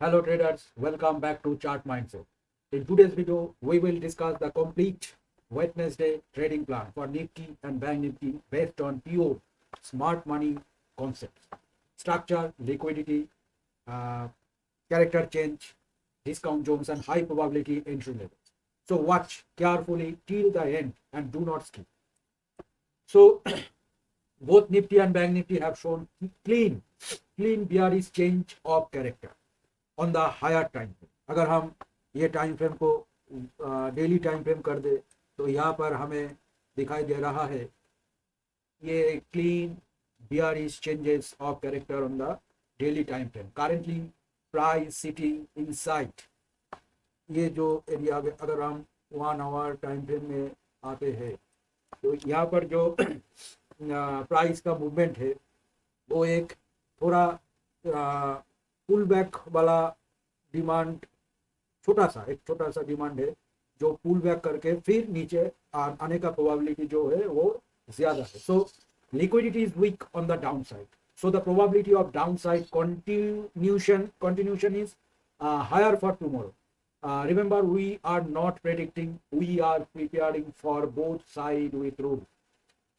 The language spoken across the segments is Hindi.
Hello traders, welcome back to Chart Mindset. In today's video, we will discuss the complete Wednesday trading plan for Nifty and Bank Nifty based on pure smart money concepts. Structure, liquidity, uh, character change, discount zones and high probability entry levels. So watch carefully till the end and do not skip. So both Nifty and Bank Nifty have shown clean bearish change of character on the higher time frame. अगर हम ये टाइम फ्रेम को डेली टाइम फ्रेम कर दे तो यहाँ पर हमें दिखाई दे रहा है ये clean bearish changes of character on the daily time frame. Currently price sitting inside ये जो एरिया, अगर हम 1 आवर टाइम फ्रेम में आते हैं तो यहाँ पर जो प्राइस का मूवमेंट है वो एक थोड़ा पुल बैक वाला डिमांड, छोटा सा डिमांड है जो पुल बैक करके फिर नीचे आने का प्रोबेबिलिटी जो है वो ज्यादा है. So liquidity is weak on the down side, so the probability of down side continuation is higher for tomorrow. Remember, we are not predicting, we are preparing for both side with rule.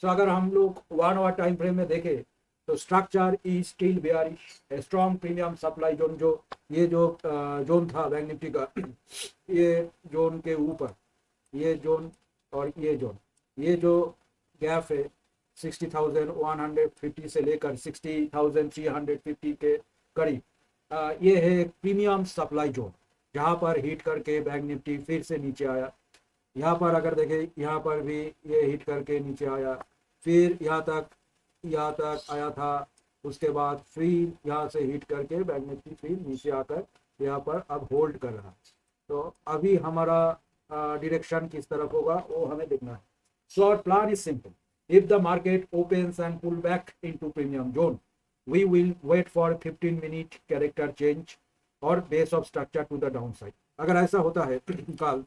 So अगर हम लोग 1 आवर टाइम फ्रेम में देखें तो structure is still bearish. Strong premium supply zone, जो ये जो जोन था बैंक निफ्टी का, ये जोन के ऊपर ये जोन और ये जोन, ये जो गैप है 60,150 से लेकर 60,350 के करीब, ये है एक प्रीमियम सप्लाई जोन जहाँ पर हिट करके बैंक निफ्टी फिर से नीचे आया. यहाँ पर अगर देखें, यहाँ पर भी ये हिट करके नीचे आया, फिर यहाँ तक आया था, उसके बाद फिर यहाँ से हिट करके बैंक निफ्टी फिर नीचे आकर यहाँ पर अब होल्ड कर रहा है. तो अभी हमारा डायरेक्शन किस तरफ होगा वो हमें देखना है. So our plan is simple. If the market opens and pull back into premium zone, we will wait for 15-minute character change और base of structure to the downside. अगर ऐसा होता है कल,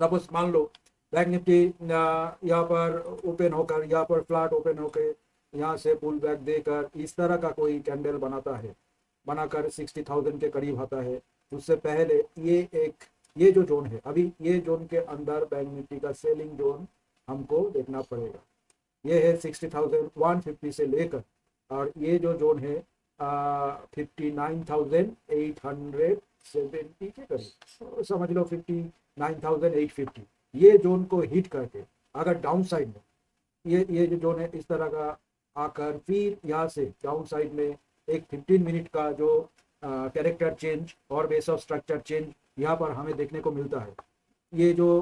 सपोज मान लो बैंक निफ्टी यहाँ पर ओपन होकर, यहाँ पर फ्लैट ओपन होकर यहाँ से पुल बैक देकर इस तरह का कोई कैंडल बनाकर 60,000 के करीब आता है, उससे पहले ये जो जोन है, अभी ये जोन के अंदर बैंक निफ्टी का सेलिंग जोन हमको देखना पड़ेगा. ये है 60,150 से लेकर, और ये जो जोन है 59,870 के करीब, समझ लो 59,850. ये जोन को हिट करके अगर डाउन साइड में ये जो जोन है इस तरह का आकर फिर यहाँ से डाउन साइड में एक 15 मिनट का जो कैरेक्टर चेंज और बेस ऑफ स्ट्रक्चर चेंज यहाँ पर हमें देखने को मिलता है. ये जो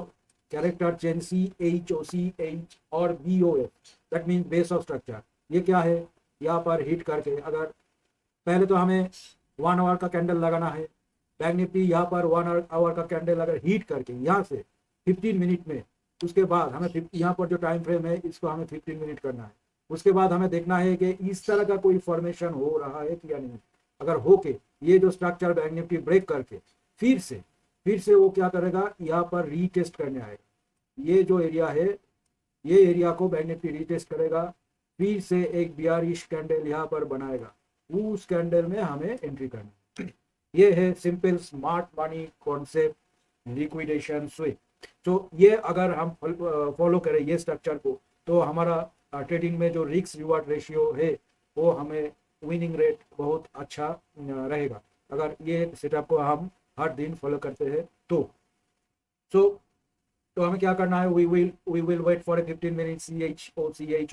कैरेक्टर चेंज CH और BOF, that means base of structure, ये क्या है, यहाँ पर हिट करके अगर पहले तो हमें 1 आवर का कैंडल लगाना है, बैंक निफ्टी यहाँ पर 1 आवर का कैंडल अगर हिट करके यहाँ से 15 मिनट में, उसके बाद हमें यहाँ पर जो टाइम फ्रेम है इसको हमें 15 मिनट करना है. उसके बाद हमें देखना है कि इस तरह का कोई फॉर्मेशन हो रहा है कि या नहीं. अगर होके ये जो स्ट्रक्चर बैंक निफ्टी ब्रेक करके फिर से वो क्या करेगा, यहाँ पर रीटेस्ट करने आएगा. ये जो एरिया है, ये एरिया को बैंक निफ्टी रीटेस्ट करेगा, फिर से एक बियरिश कैंडल यहाँ पर बनाएगा, उस कैंडल में हमें एंट्री करना. ये है simple smart money concept, liquidation swing. तो ये अगर हम फॉलो करें ये स्ट्रक्चर को, तो हमारा ट्रेडिंग में जो रिस्क रिवार्ड रेशियो है वो हमें विनिंग रेट बहुत अच्छा रहेगा अगर ये सेटअप को हम हर दिन फॉलो करते हैं. तो हमें क्या करना है, we will wait for a 15 minute CH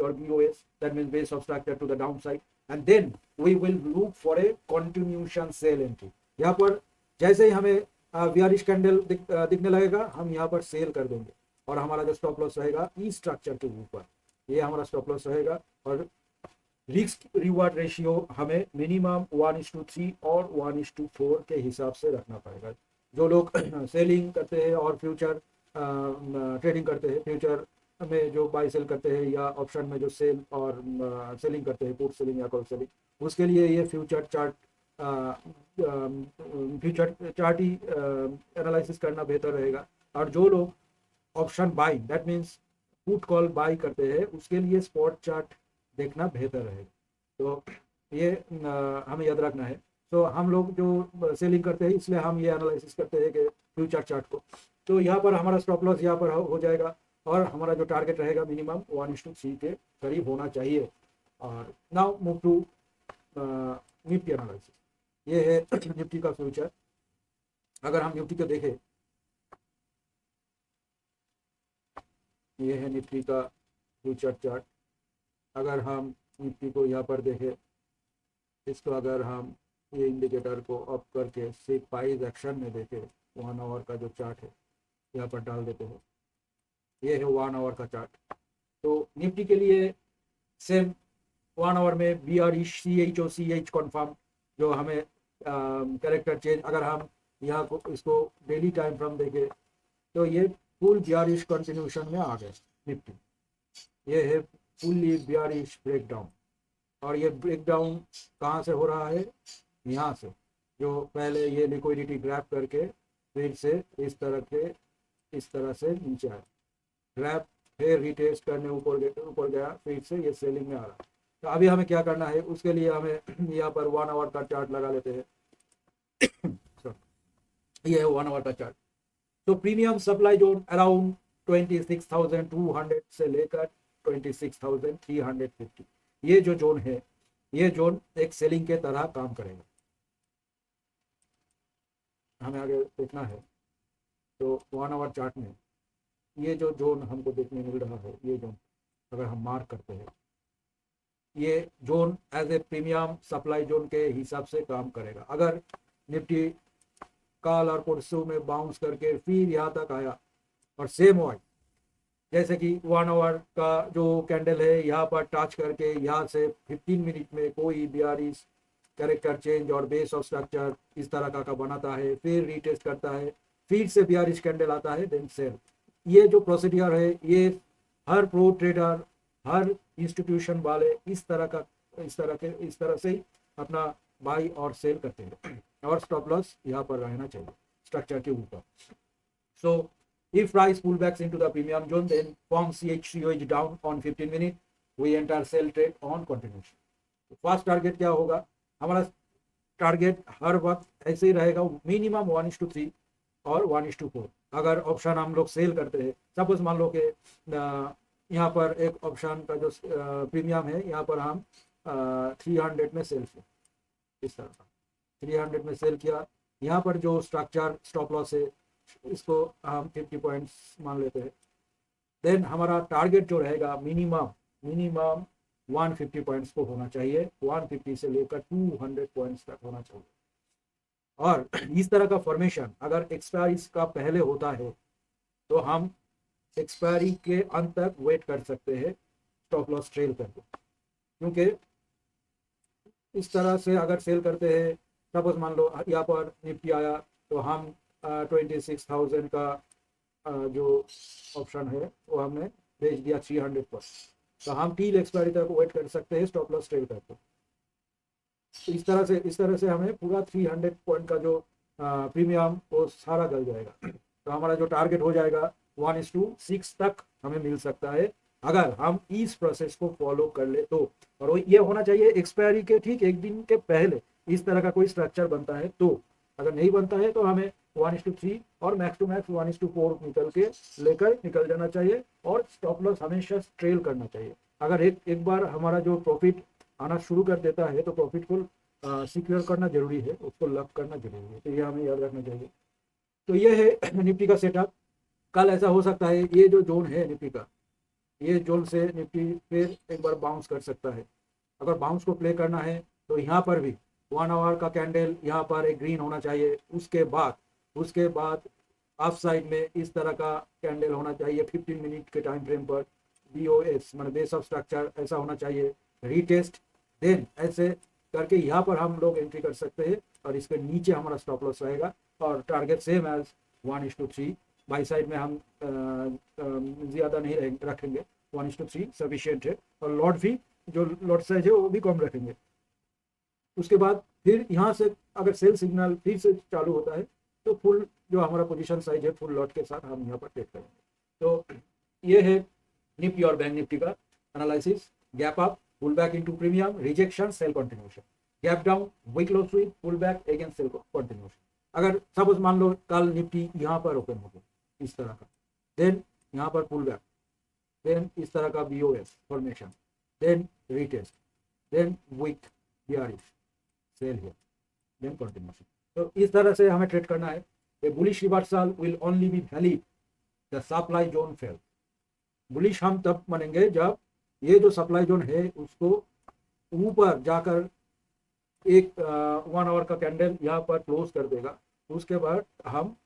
or BOS, that means base of structure to the downside, and then we will look for a continuation sell entry. यहाँ पर जैसे ही हमें bearish कैंडल दिखने लगेगा, हम यहाँ पर सेल कर देंगे और हमारा जो स्टॉप लॉस रहेगा इस स्ट्रक्चर के ऊपर, ये हमारा स्टॉप लॉस रहेगा. और रिस्क रिवार्ड रेशियो हमें मिनिमम 1:3 और 1:4 के हिसाब से रखना पड़ेगा. जो लोग सेलिंग करते हैं और फ्यूचर ट्रेडिंग करते हैं, फ्यूचर में जो बाई सेल करते हैं या ऑप्शन में जो सेल और सेलिंग करते हैं, पुट सेलिंग या कॉल सेलिंग, उसके लिए ये फ्यूचर चार्ट ही एनालिसिस करना बेहतर रहेगा. और जो लोग option by, that means put call by करते हैं, उसके लिए स्पॉट चार्ट देखना बेहतर रहेगा. तो ये हमें याद रखना है. तो हम लोग जो सेलिंग करते हैं इसलिए हम ये एनालिसिस करते हैं कि फ्यूचर चार्ट को। तो यहाँ पर हमारा स्टॉप लॉस यहाँ पर हो जाएगा और हमारा जो टारगेट रहेगा मिनिमम 1:3 के करीब होना चाहिए। और now move to Nifty analysis. ये है निफ्टी का फ्यूचर। अगर हम निफ्टी को देखें, ये है निफ्टी का फ्यूचर चार्ट। अगर हम निफ्टी को यहाँ पर देखें, इसको अगर हम ये इंडिकेटर को अप करके सिपाइज एक्शन में देखें, 1 आवर का जो चार्ट है यहाँ पर डाल देते हैं, ये है 1 आवर का चार्ट। तो निफ्टी के लिए सेम 1 आवर में B R C H O C H confirm जो हमें कैरेक्टर चेंज, अगर हम यहाँ को इसको डेली टाइम फ्रेम देखें तो ये फुल बियरिश कंटिन्यूशन में आ गए निफ्टी। ये है फुल्ली बियरिश ब्रेकडाउन। और ये ब्रेकडाउन कहाँ से हो रहा है? यहाँ से, जो पहले ये लिक्विडिटी ग्रैब करके फिर से इस तरह से नीचे आया, ग्रैब फिर रिटेस्ट करने ऊपर गया, फिर से ये सेलिंग में आ रहा है। तो अभी हमें क्या करना है, उसके लिए हमें यहाँ पर 1 आवर का चार्ट लगा लेते हैं। ये है 1 आवर का चार्ट। तो प्रीमियम सप्लाई जोन अराउंड 26,200 से लेकर 26,350, ये जो जोन है, ये जोन एक सेलिंग के तरह काम करेगा। हमें आगे देखना है तो 1 आवर चार्ट में ये जो जोन हमको देखने मिल रहा है, ये जोन अगर हम मार्क करते हैं, ये zone as a premium supply zone के हिसाब से काम करेगा। अगर निफ्टी कल और परसों में बाउंस करके फिर यहाँ तक आया और सेम हुआ, जैसे कि 1 आवर का जो कैंडल है यहाँ पर टच करके यहाँ से 15 मिनट में कोई बियरिश कैरेक्टर चेंज और बेस ऑफ स्ट्रक्चर इस तरह का बनाता है, फिर रीटेस्ट करता है, फिर से बियरिश कैंडल आता है, देन सेल। ये जो प्रोसीडियर है ये हर प्रो ट्रेडर, हर इंस्टीट्यूशन वाले इस तरह से ही अपना बाई और सेल करते हैं। और स्टॉप लॉस यहाँ पर रहना चाहिए स्ट्रक्चर के ऊपर। सो if price pullbacks into the premium zone, then form CHCOH down on 15 minute, we enter sell trade on continuation। First target क्या होगा? हमारा टारगेट हर वक्त ऐसे ही रहेगा, मिनिमम 1:3 और 1:4। अगर ऑप्शन हम लोग सेल करते हैं, सपोज मान लो कि यहाँ पर एक ऑप्शन का जो प्रीमियम है यहाँ पर हम 300 में सेल किया, इस तरह का 300 में सेल किया। यहाँ पर जो स्ट्रक्चर स्टॉप लॉस है इसको हम 50 पॉइंट्स मान लेते हैं। देन हमारा टारगेट जो रहेगा मिनिमम 150 पॉइंट्स को होना चाहिए, 150 से लेकर 200 पॉइंट्स तक होना चाहिए। और इस तरह का फॉर्मेशन अगर एक्सपायरी का पहले होता है तो हम एक्सपायरी के अंत तक वेट कर सकते हैं स्टॉप लॉस ट्रेल करके, क्योंकि इस तरह से अगर सेल करते हैं, सपोज मान लो यहाँ पर निफ्टी आया तो हम 26,000 का जो ऑप्शन है वो हमने भेज दिया 300 पर, तो हम टील एक्सपायरी तक वेट कर सकते हैं स्टॉप लॉस ट्रेल करके। तो इस तरह से हमें पूरा 300 पॉइंट का जो प्रीमियम वो सारा गल जाएगा। तो हमारा जो टारगेट हो जाएगा 1:6 तक हमें मिल सकता है अगर हम इस प्रोसेस को फॉलो कर ले तो। और ये होना चाहिए एक्सपायरी के ठीक एक दिन के पहले इस तरह का कोई स्ट्रक्चर बनता है। तो अगर नहीं बनता है तो हमें 1:3 और मैक्स टू मैक्स 1:4 निकल जाना चाहिए और स्टॉप लॉस हमेशा ट्रेल करना चाहिए। अगर एक बार हमारा जो प्रॉफिट आना शुरू कर देता है तो प्रॉफिट को सिक्योर करना जरूरी है, उसको लॉक करना जरूरी है। तो ये हमें याद रखना चाहिए। तो ये है निफ्टी का सेटअप। कल ऐसा हो सकता है ये जो जोन है निफ्टी का, ये जोन से निफ्टी फिर एक बार बाउंस कर सकता है। अगर बाउंस को प्ले करना है तो यहाँ पर भी 1 आवर का कैंडल यहाँ पर एक ग्रीन होना चाहिए, उसके बाद अप साइड में इस तरह का कैंडल होना चाहिए 15 मिनट के टाइम फ्रेम पर, BOS मतलब बेस ऑफ स्ट्रक्चर ऐसा होना चाहिए, रीटेस्ट, देन ऐसे करके यहाँ पर हम लोग एंट्री कर सकते हैं और इसके नीचे हमारा स्टॉप लॉस रहेगा। और target same as 1:3, buy side में हम ज़्यादा नहीं रखेंगे, 1:3 सफिशियंट है। और लॉट भी जो लॉट साइज है वो भी कम रखेंगे। उसके बाद फिर यहाँ से अगर सेल सिग्नल फिर से चालू होता है तो फुल जो हमारा पोजीशन साइज है फुल लॉट के साथ हम यहाँ पर ट्रेड करेंगे। तो ये है निफ्टी और बैंक निफ्टी का analysis. Gap up, pull back into premium, rejection, sell continuation. Gap down, week low sweep, pull back, again sell continuation. अगर सपोज मान लो कल निफ्टी यहाँ पर ओपन हो गया इस तरह का, देन यहाँ पर पुल बैक, देन इस तरह का BOS formation, then retest, then weak bearish, sell here, then continuation. तो इस तरह से हमें ट्रेड करना है। A bullish reversal will only be valid the supply zone fail. Bullish हम तब बनेंगे जब ये जो सप्लाई जोन है उसको ऊपर जाकर एक 1 आवर का कैंडल यहाँ पर क्लोज कर देगा, उसके बाद हम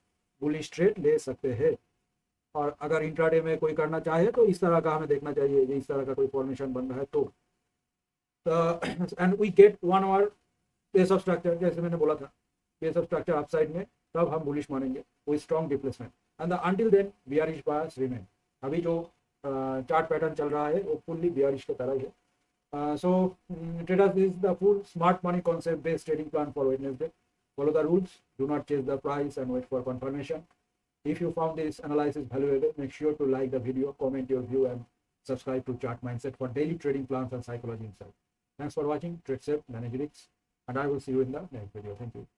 बुलिश ट्रेड ले सकते हैं। और अगर इंट्राडे में कोई करना चाहे तो इस तरह का हमें देखना चाहिए, इस तरह का कोई फॉर्मेशन बन रहा है तो and we get 1 hour pace of structure, जैसे मैंने बोला था पेस ऑफ स्ट्रक्चर अपसाइड में, तब हम बुलिश मानेंगे with strong displacement and until then bearish bias remain. अभी जो चार्ट पैटर्न चल रहा है वो फुल्ली बियरिश की तरह ही है। So traders, this is the full smart money concept based trading plan for Wednesday. Follow the rules, do not chase the price and wait for confirmation. If you found this analysis valuable, make sure to like the video, comment your view and subscribe to Chart Mindset for daily trading plans and psychology insight. Thanks for watching. Trade safe, manage risks, and I will see you in the next video. Thank you.